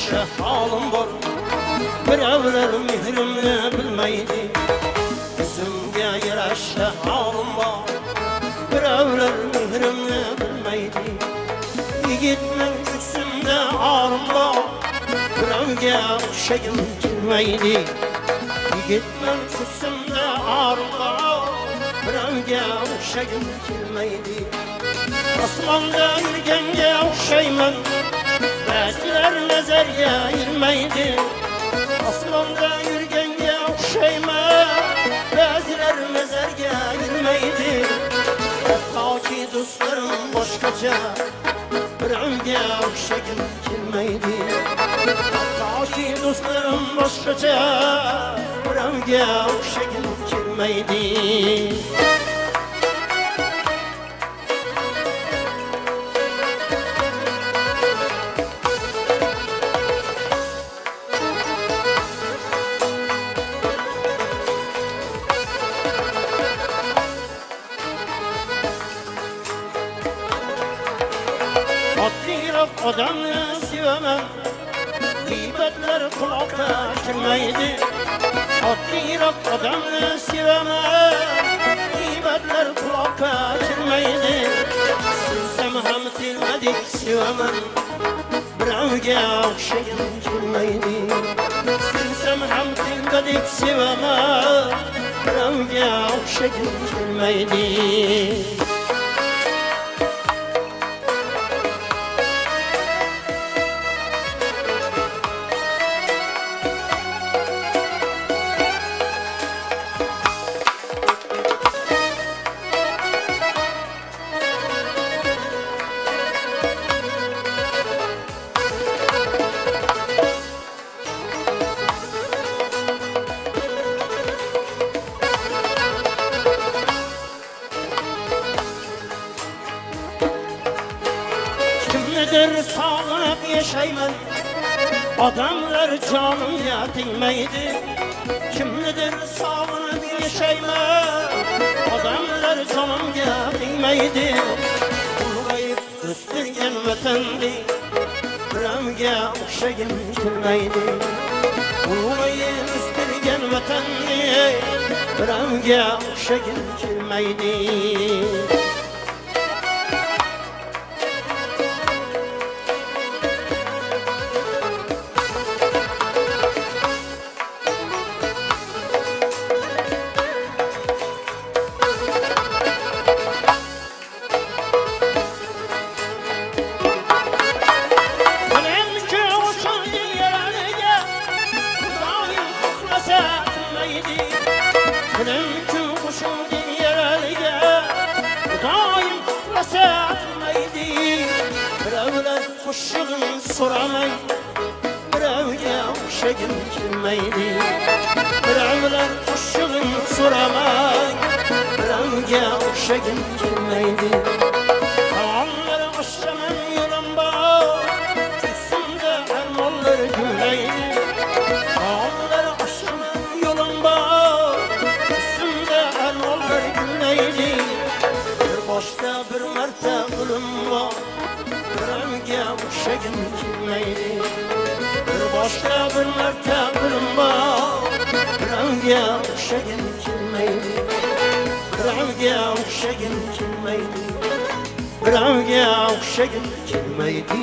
yarasha halim bor. Birovlar mehrimni bilmaydi. O'zimga yarasha halim bor. Birovlar mehrimni bilmaydi. Yigitning ko'ksimda orim bor. Birovga o'xshagim kelmaydi. Yigitning ko'ksimda orim bor. Birovga o'xshagim kelmaydi. Osmonda yurganga o'xshayman. Ba'zilar nazarga ilmaydi. Osmonda yurganga o'xshayman. Ba'zilar nazarga ilmaydi. Hattoki do'stlarim boshqacha. Birovga o'xshagim kelmaydi. Hattoki do'stlarim boshqacha. Birovga o'xshagim kelmaydi. Oddiroq odamni sevaman, g'iybatlar quloqqa kirmaydi. Oddiroq odamni sevaman, g'iybatlar quloqqa kirmaydi. Sevsam ham telmadek sevaman, birovga o'xshagim kelmaydi. Sevsam ham telmadek sevaman, birovga o'xshagim kelmaydi. Kimnidir sog'inib yashayman, odamlar jonimga tegmaydi. Kimnidir sog'inib yashayman, odamlar jonimga tegmaydi. Ulg'ayib o'stirgan vatanni birovga o'xshagim kelmaydi. Ulg'ayib o'stirgan vatanni birovga o'xshagim kelmaydi. Mümkün kuşun yerelge daim kutlasatmaydı. Birovlar kuşun soramay, birovga o'xshagim kelmaydi. Birovlar kuşun soramay, birovga o'xshagim kelmaydi. Taomlar oshchaman yo'lim bor, ko'ksimda armonlar gullaydi. Taomlar oshchaman yo'lim bor, bir boshda bir marta o'lim bor, birovga o'xshagim kelmaydi. Bir boshda bir marta o'lim bor, birovga o'xshagim kelmaydi. Birovga o'xshagim kelmaydi. Birovga o'xshagim kelmaydi.